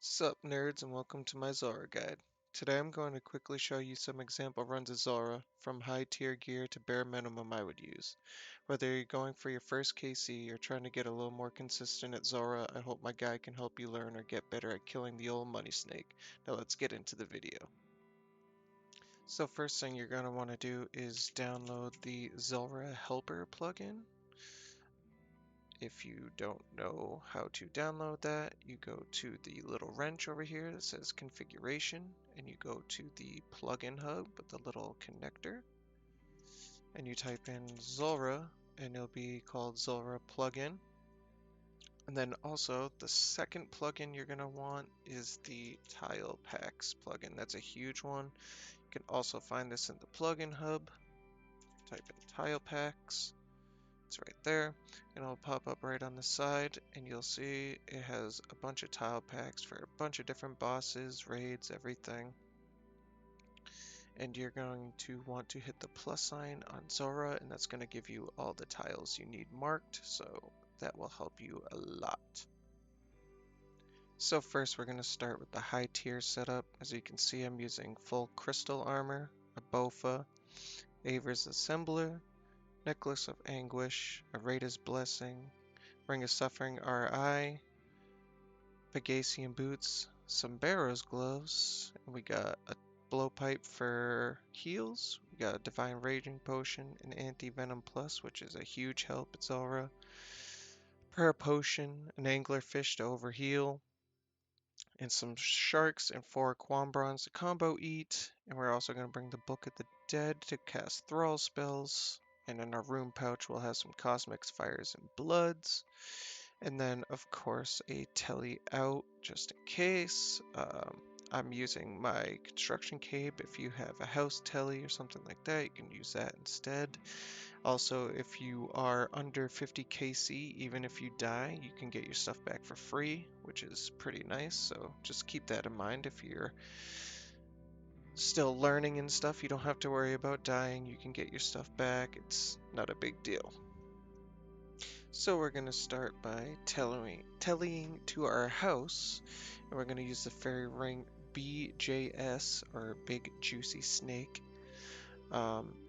Sup nerds and welcome to my Zulrah guide. Today I'm going to quickly show you some example runs of Zulrah from high tier gear to bare minimum I would use. Whether you're going for your first KC or trying to get a little more consistent at Zulrah, I hope my guide can help you learn or get better at killing the old money snake. Now let's get into the video. So first thing you're going to want to do is download the Zulrah helper plugin. If you don't know how to download that, you go to the little wrench over here that says configuration, and you go to the plugin hub with the little connector, and you type in Zulrah, and it'll be called Zulrah plugin. And then also the second plugin you're going to want is the tile packs plugin. That's a huge one. You can also find this in the plugin hub. Type in tile packs. It's right there, and it'll pop up right on the side, and you'll see it has a bunch of tile packs for a bunch of different bosses, raids, everything. And you're going to want to hit the plus sign on Zulrah, and that's going to give you all the tiles you need marked, so that will help you a lot. So first we're going to start with the high tier setup. As you can see, I'm using full crystal armor, a bowfa, Aver's assembler, Necklace of Anguish, a Rada's Blessing, Ring of Suffering RI, Pegasian Boots, some Barrow's Gloves, and we got a Blowpipe for heals, we got a Divine Raging Potion, an Anti-Venom Plus, which is a huge help at Zulrah, Prayer Potion, an Anglerfish to overheal, and some Sharks and 4 Quambrons to combo eat, and we're also going to bring the Book of the Dead to cast Thrall spells, and in our room pouch we'll have some Cosmics, Fires, and Bloods. And then, of course, a telly out just in case. I'm using my construction cape. If you have a house telly or something like that, you can use that instead. Also, if you are under 50 KC, even if you die, you can get your stuff back for free, which is pretty nice. So just keep that in mind. If you're still learning and stuff, you don't have to worry about dying. You can get your stuff back. It's not a big deal. So we're going to start by tellying to our house, and we're going to use the fairy ring BJS, or Big Juicy Snake.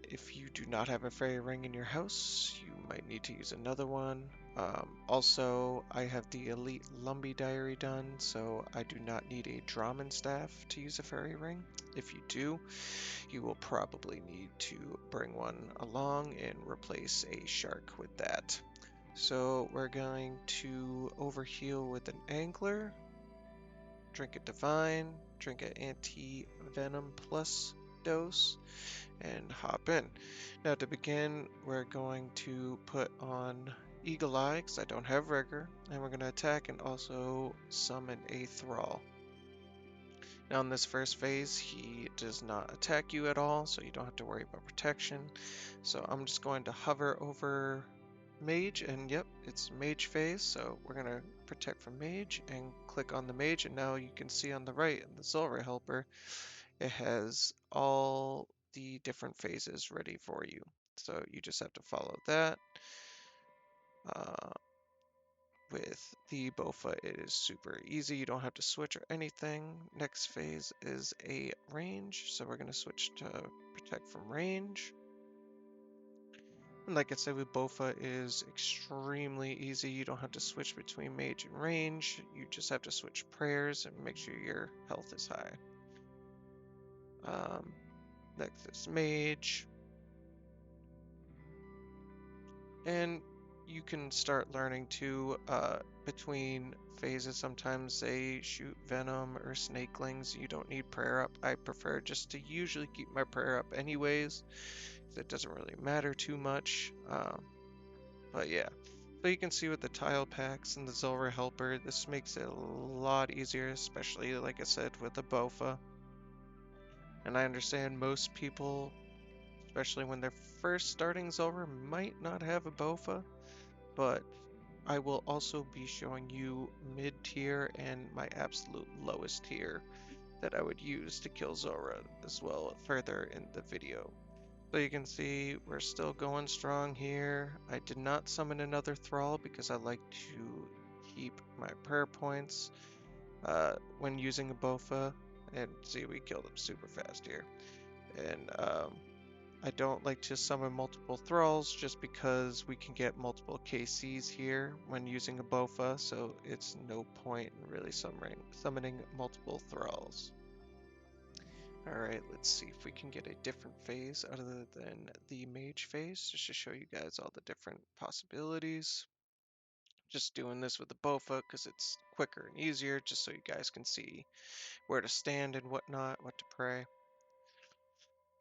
If you do not have a fairy ring in your house, you might need to use another one. Also, I have the Elite Lumbee Diary done, so I do not need a Draman Staff to use a fairy ring. If you do, you will probably need to bring one along and replace a shark with that. So we're going to overheal with an Angler, drink a Divine, drink an Anti-Venom Plus dose, and hop in. Now to begin, we're going to put on Eagle Eye, because I don't have Rigor, and we're going to attack and also summon a Thrall. Now in this first phase, he does not attack you at all, so you don't have to worry about protection. So I'm just going to hover over Mage, and yep, it's Mage phase, so we're gonna protect from Mage and click on the Mage, and now you can see on the right in the Zulrah helper, it has all the different phases ready for you. So you just have to follow that. With the bowfa, it is super easy. You don't have to switch or anything. Next phase is a range, so we're gonna switch to protect from range. And like I said, with bowfa is extremely easy. You don't have to switch between mage and range. You just have to switch prayers and make sure your health is high. Next is mage. And you can start learning too between phases. Sometimes they shoot venom or snakelings. You don't need prayer up. I prefer just to usually keep my prayer up anyways. It doesn't really matter too much. But yeah. So you can see with the tile packs and the Zulrah helper, this makes it a lot easier, especially like I said with the bowfa. And I understand most people, especially when they're first starting Zulrah, might not have a bowfa, but I will also be showing you mid-tier and my absolute lowest tier that I would use to kill Zulrah as well further in the video. So you can see we're still going strong here. I did not summon another Thrall because I like to keep my prayer points. when using a bowfa. And see, we killed him super fast here. And I don't like to summon multiple thralls just because we can get multiple KCs here when using a bowfa, so it's no point in really summoning multiple thralls. Alright, let's see if we can get a different phase other than the mage phase, just to show you guys all the different possibilities. Just doing this with the bowfa because it's quicker and easier, just so you guys can see where to stand and whatnot, what to pray.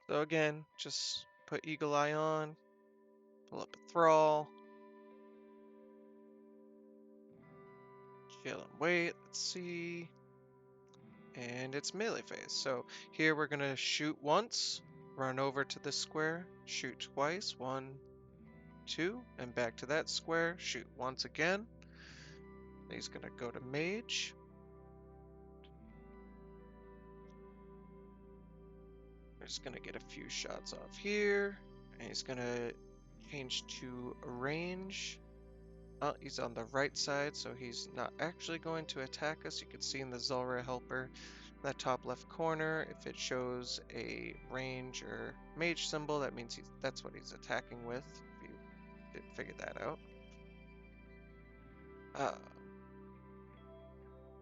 So again, just put Eagle Eye on, pull up a thrall, chill and wait, let's see. And it's melee phase. So here we're gonna shoot once, run over to this square, shoot twice, 1, 2, and back to that square, shoot once again. He's gonna go to Mage. We're just gonna get a few shots off here. And he's gonna change to range. Oh, he's on the right side, so he's not actually going to attack us. You can see in the Zulrah helper, that top left corner, if it shows a range or mage symbol, that means that's what he's attacking with, if you didn't figure that out. Uh,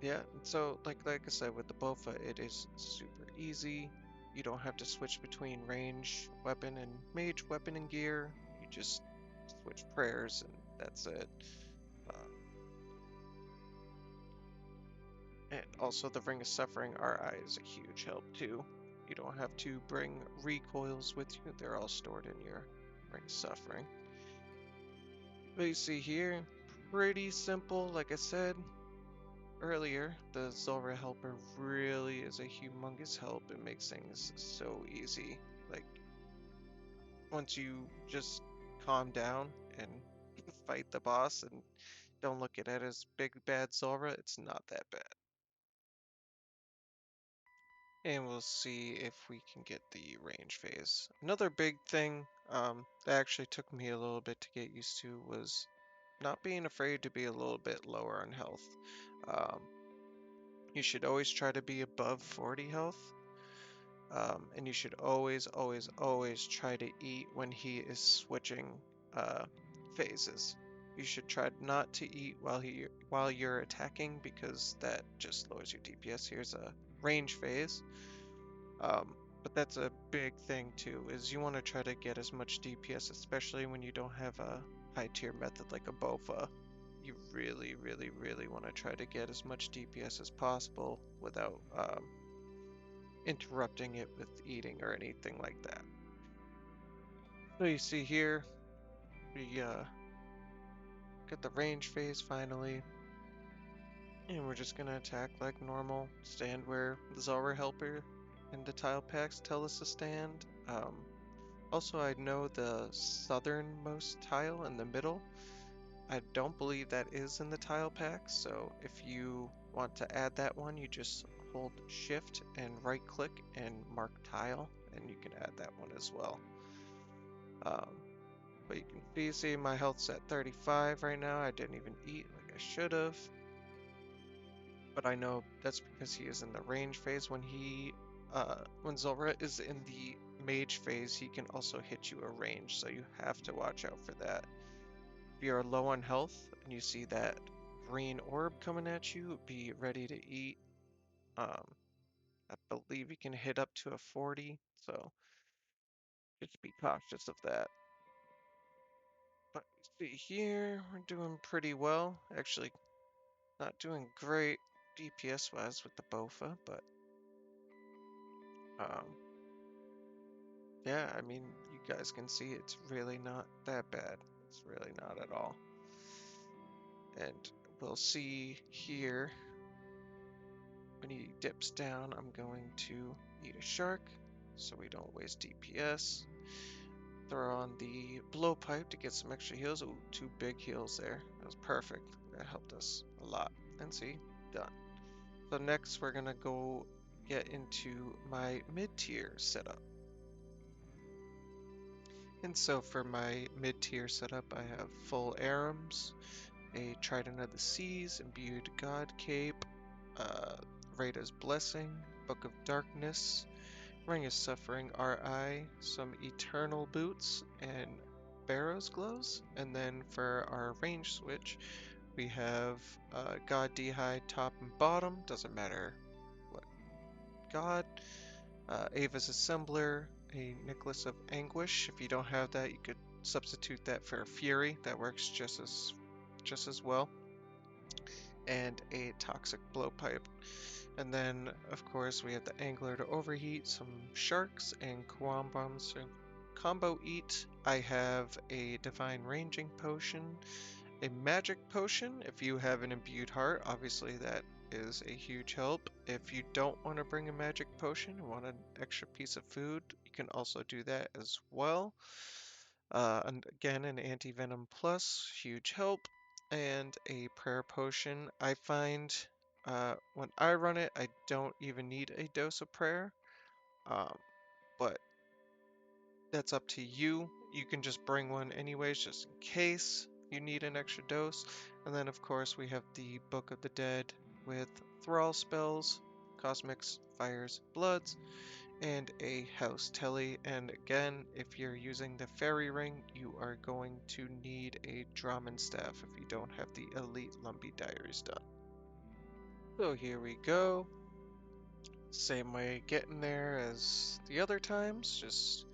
yeah, so like I said, with the bowfa, it is super easy. You don't have to switch between range weapon and mage weapon and gear. You just switch prayers and that's it. And also the Ring of Suffering RI is a huge help too. You don't have to bring recoils with you. They're all stored in your Ring of Suffering. But you see here, pretty simple. Like I said earlier, the Zulrah helper really is a humongous help. It makes things so easy. Like, once you just calm down and fight the boss and don't look at it as big bad Zulrah, it's not that bad. And we'll see if we can get the range phase. Another big thing that actually took me a little bit to get used to was not being afraid to be a little bit lower on health. Um, you should always try to be above 40 health. And you should always try to eat when he is switching phases. You should try not to eat while you're attacking because that just lowers your DPS. Here's a range phase. But that's a big thing too, is you want to try to get as much DPS, especially when you don't have a high tier method like a bowfa. You really want to try to get as much DPS as possible without interrupting it with eating or anything like that. So you see here, we get the range phase finally, and we're just gonna attack like normal, stand where the Zulrah helper and the tile packs tell us to stand. Also, I know the southernmost tile in the middle. I don't believe that is in the tile pack, so if you want to add that one, you just hold shift and right click and mark tile, and you can add that one as well. Um, but you can see my health's at 35 right now. I didn't even eat like I should have. But I know that's because he is in the range phase. When Zulrah is in the mage phase, he can also hit you a range, so you have to watch out for that. If you're low on health and you see that green orb coming at you, be ready to eat. I believe you can hit up to a 40, so just be cautious of that. But you see here, we're doing pretty well. Actually, not doing great DPS wise with the bowfa, but um, yeah, I mean, you guys can see it's really not that bad. It's really not at all. And we'll see here, when he dips down, I'm going to eat a shark so we don't waste DPS. Throw on the blowpipe to get some extra heals. Ooh, 2 big heals there. That was perfect. That helped us a lot. And see, done. So next we're gonna go get into my mid-tier setup. And so for my mid-tier setup, I have full Arams, a Trident of the Seas, imbued God Cape, Rada's Blessing, Book of Darkness, Ring of Suffering RI, some Eternal Boots, and Barrow's Gloves. And then for our range switch, we have God D'hide top and bottom, doesn't matter what god. Ava's Assembler, a Necklace of Anguish. If you don't have that, you could substitute that for Fury. That works just as well. And a Toxic Blowpipe. And then, of course, we have the Angler to overheat, some Sharks, and Quam Bombs to combo eat. I have a Divine Ranging Potion, a Magic Potion. If you have an Imbued Heart, obviously that is a huge help. If you don't want to bring a Magic Potion and want an extra piece of food, you can also do that as well. And again, an Anti-Venom Plus, huge help. And a Prayer Potion. I find when I run it, I don't even need a dose of prayer. Um, but that's up to you. You can just bring one anyways, just in case you need an extra dose. And then, of course, we have the Book of the Dead with Thrall spells, Cosmics, Fires, Bloods, and a House Telly. And again, if you're using the Fairy Ring, you are going to need a Drummond Staff if you don't have the Elite Lumpy Diaries done. So here we go. Same way getting there as the other times, just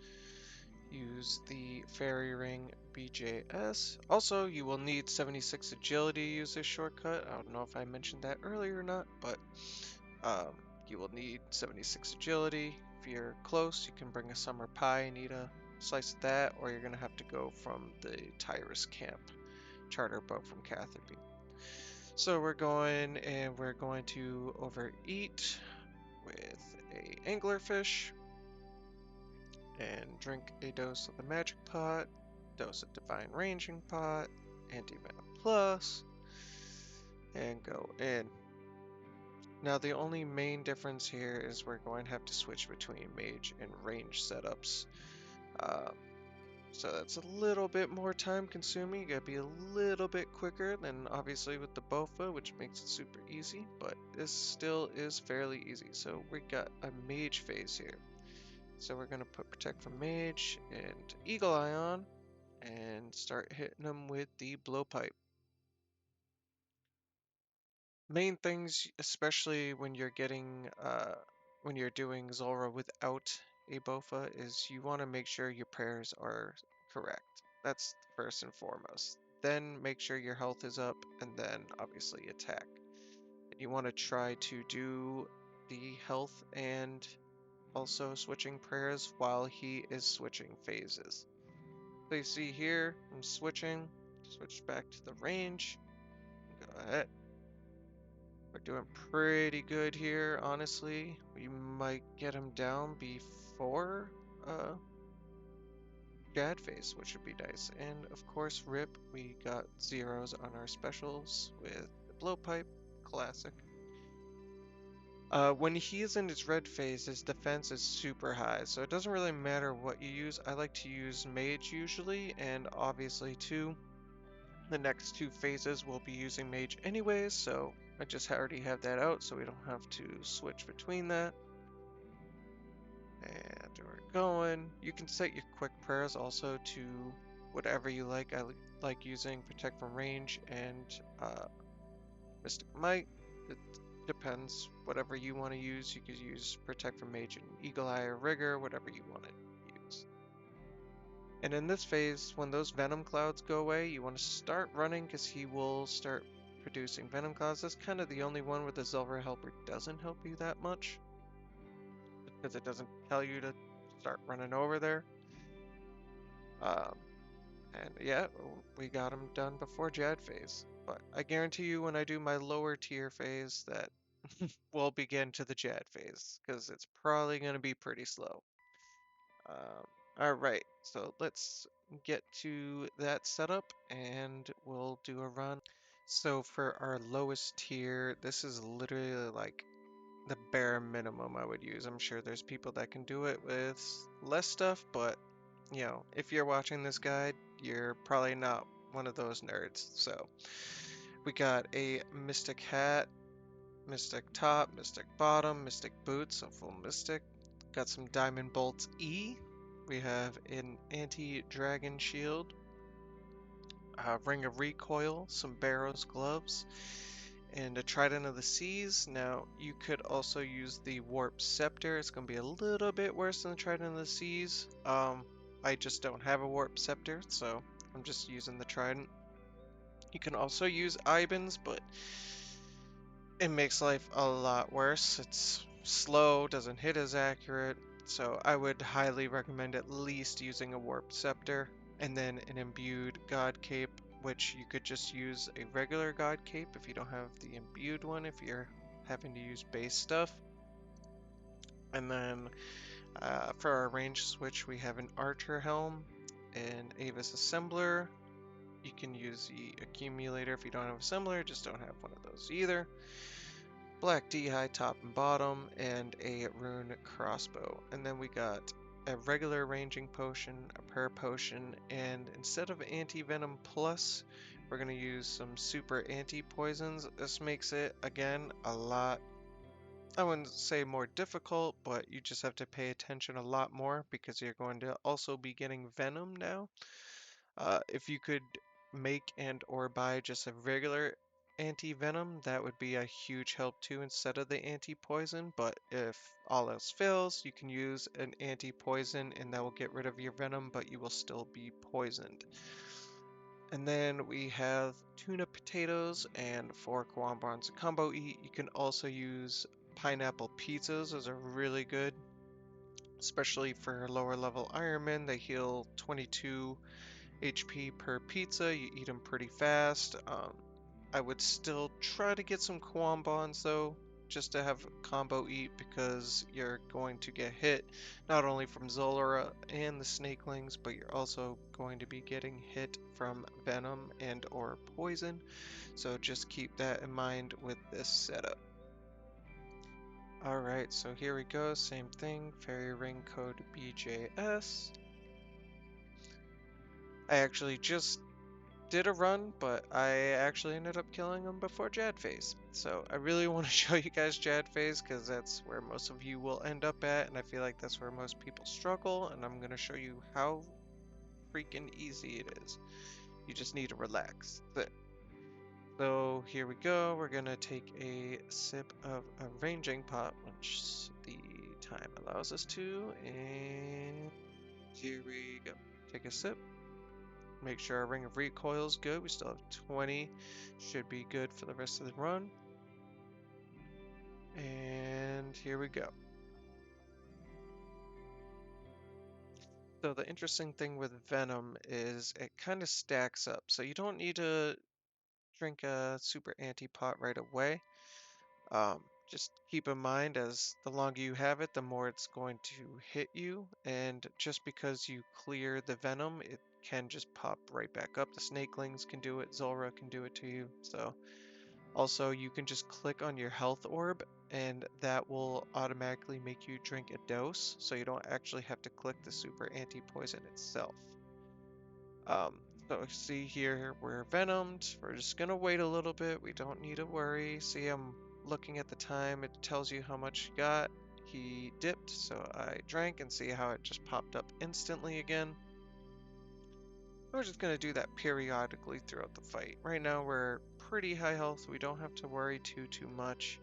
use the Fairy Ring BJS. Also, you will need 76 agility to use this shortcut. I don't know if I mentioned that earlier or not, but you will need 76 agility. If you're close, you can bring a summer pie and eat a slice of that, or you're going to have to go from the Tyrus camp charter boat from Catherby. So we're going to overeat with a anglerfish and drink a dose of the magic pot, dose of divine ranging pot, anti-venom plus, and go in. Now the only main difference here is we're going to have to switch between mage and range setups. So that's a little bit more time consuming. You gotta be a little bit quicker than obviously with the bowfa, which makes it super easy, but this still is fairly easy. So we got a mage phase here. So we're gonna put protect from mage and eagle eye on and start hitting them with the blowpipe. Main things, especially when you're doing Zulrah without a bowfa, is you want to make sure your prayers are correct. That's first and foremost. Then make sure your health is up, and then obviously attack. And you want to try to do the health and also switching prayers while he is switching phases. So you see here, I'm switch back to the range. Go ahead. We're doing pretty good here, honestly. We might get him down before Jad phase, which would be nice. And of course, RIP, we got zeros on our specials with the blowpipe, classic. When he is in his red phase, his defense is super high, so it doesn't really matter what you use. I like to use Mage usually, and obviously too, the next two phases we'll be using Mage anyways, so I just already have that out so we don't have to switch between that. And we're going. You can set your quick prayers also to whatever you like. I like using Protect from Range and Mystic Might. It depends. Whatever you want to use, you could use Protect from Mage and Eagle Eye or Rigor, whatever you want to use. And in this phase, when those Venom Clouds go away, you want to start running because he will start producing Venom Clouds. That's kind of the only one where the Zulrah Helper doesn't help you that much, because it doesn't tell you to start running over there. And yeah, we got him done before Jad phase. But I guarantee you when I do my lower tier phase that we'll begin to the Jad phase, because it's probably going to be pretty slow. Alright, so let's get to that setup and we'll do a run. So for our lowest tier, this is literally like the bare minimum I would use. I'm sure there's people that can do it with less stuff, but you know, if you're watching this guide, you're probably not one of those nerds. So we got a Mystic Hat, Mystic top, mystic bottom, mystic boots, so full mystic. Got some diamond bolts E. We have an anti-dragon shield, ring of recoil, some barrows gloves, and a trident of the seas. Now you could also use the warp scepter. It's going to be a little bit worse than the trident of the seas. I just don't have a warp scepter, so I'm just using the trident. You can also use Ibans, but it makes life a lot worse. It's slow, doesn't hit as accurate, so I would highly recommend at least using a warp scepter and then an imbued god cape, which you could just use a regular god cape if you don't have the imbued one, if you're having to use base stuff. And then for our range switch, we have an archer helm, an Avis assembler. You can use the accumulator if you don't have assembler, just don't have one of those either. Black D-high top and bottom, and a rune crossbow. And then we got a regular ranging potion, a prayer potion, and instead of anti-venom plus, we're going to use some super anti-poisons. This makes it, again, a lot, I wouldn't say more difficult, but you just have to pay attention a lot more because you're going to also be getting venom now. If you could make and or buy just a regular anti-venom, that would be a huge help too instead of the anti-poison. But if all else fails, you can use an anti-poison and that will get rid of your venom, but you will still be poisoned. And then we have tuna potatoes and 4 Kwambons to combo eat. You can also use pineapple pizzas. Those are really good, especially for lower level Ironmen. They heal 22 HP per pizza. You eat them pretty fast. I would still try to get some Kwambons though, just to have combo eat because you're going to get hit not only from Zulrah and the snakelings, but you're also going to be getting hit from venom and or poison. So just keep that in mind with this setup. Alright, so here we go, same thing, fairy ring code BJS. I actually just did a run, but I actually ended up killing him before Jad phase. So I really want to show you guys Jad phase because that's where most of you will end up at, and I feel like that's where most people struggle, and I'm going to show you how freaking easy it is. You just need to relax. So here we go. We're going to take a sip of a ranging pot, which the time allows us to, and here we go. Take a sip. Make sure our ring of recoil is good. We still have 20. Should be good for the rest of the run. And here we go. So the interesting thing with venom is it kind of stacks up. So you don't need to drink a super anti-pot right away. Just keep in mind as the longer you have it, the more it's going to hit you. And just because you clear the venom, it can just pop right back up. The snakelings can do it. Zulrah can do it to you. So also, you can just click on your health orb and that will automatically make you drink a dose, so you don't actually have to click the super anti-poison itself. Um, so see here, we're venomed. We're just gonna wait a little bit. We don't need to worry. See, I'm looking at the time. It tells you how much you got. He dipped, so I drank and see how it just popped up instantly again. We're just going to do that periodically throughout the fight. Right now we're pretty high health. We don't have to worry too much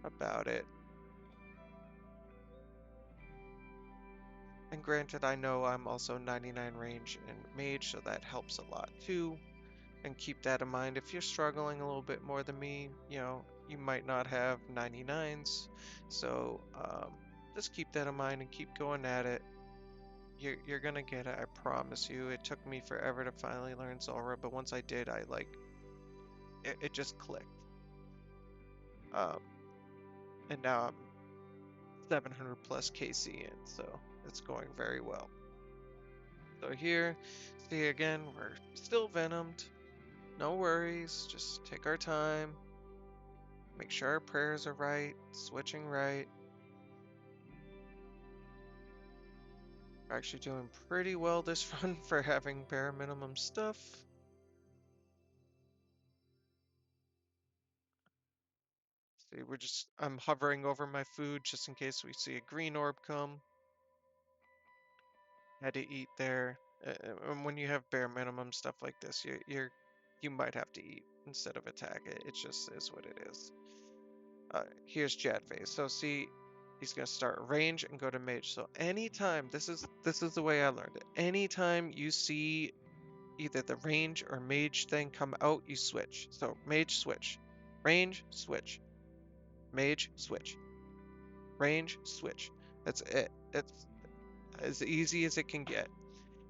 about it. And granted, I know I'm also 99 range and Mage, so that helps a lot too. And keep that in mind. If you're struggling a little bit more than me, you know, you might not have 99s. So just keep that in mind and keep going at it. You're gonna get it, I promise you. It took me forever to finally learn Zulrah, but once I did, it just clicked. Um, and now I'm 700 plus KC in, so it's going very well. So here, see again, we're still venomed. No worries, just take our time. Make sure our prayers are right, switching right. We're actually doing pretty well this run for having bare minimum stuff. See, I'm hovering over my food just in case we see a green orb come. Had to eat there. And when you have bare minimum stuff like this, you might have to eat instead of attack it. It just is what it is. Here's Jadface. So see, he's gonna start range and go to mage. So anytime, this is the way I learned it. Anytime you see either the range or mage thing come out, you switch. So mage switch, range switch, mage switch, range switch. That's it. It's as easy as it can get.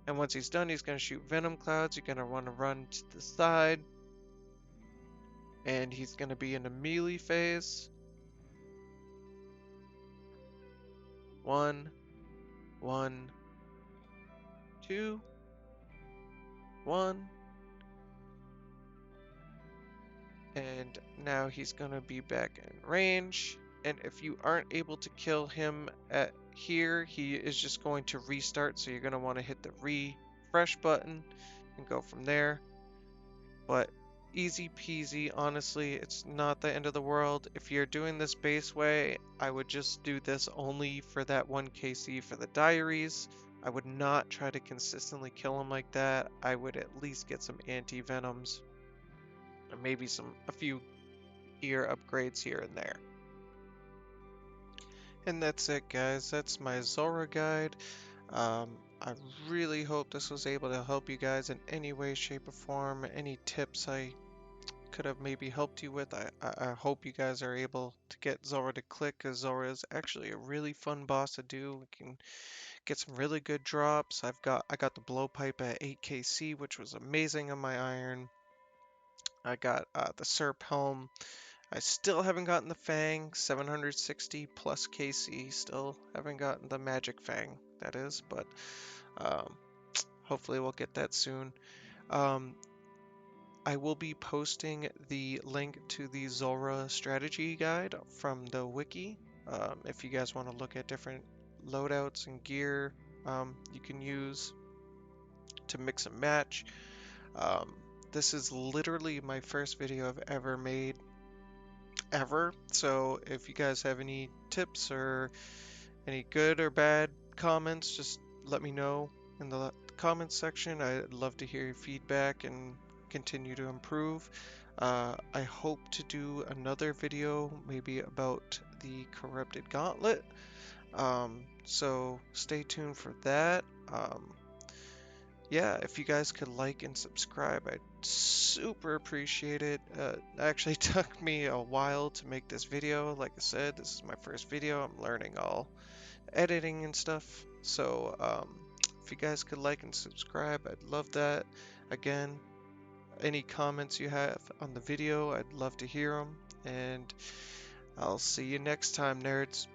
And once he's done, he's gonna shoot venom clouds. You're gonna want to run to the side, and he's gonna be in a melee phase. 1, 1, 2, 1, and now he's gonna be back in range. And if you aren't able to kill him at here, he is just going to restart. So you're gonna want to hit the refresh button and go from there. But easy peasy, honestly, it's not the end of the world. If you're doing this base way, I would just do this only for that 1 KC for the diaries. I would not try to consistently kill him like that. I would at least get some anti-venoms and maybe a few gear upgrades here and there. And that's it, guys. That's my Zulrah guide. I really hope this was able to help you guys in any way, shape, or form. Any tips I could have maybe helped you with. I hope you guys are able to get Zulrah to click, because Zulrah is actually a really fun boss to do. We can get some really good drops. I got the blowpipe at 8 KC, which was amazing on my iron. I got the Serp helm. I still haven't gotten the Fang, 760 plus KC. Still haven't gotten the Magic Fang, that is, but um, hopefully we'll get that soon. I will be posting the link to the Zulrah strategy guide from the wiki. If you guys want to look at different loadouts and gear you can use to mix and match. Um, this is literally my first video I've ever made, ever. So if you guys have any tips or any good or bad comments, just let me know in the comments section. I'd love to hear your feedback and continue to improve. I hope to do another video maybe about the Corrupted Gauntlet. So stay tuned for that. Yeah, if you guys could like and subscribe, I'd super appreciate it. It actually took me a while to make this video. Like I said, this is my first video. I'm learning all editing and stuff. So if you guys could like and subscribe, I'd love that. Again, any comments you have on the video, I'd love to hear them. And I'll see you next time, nerds.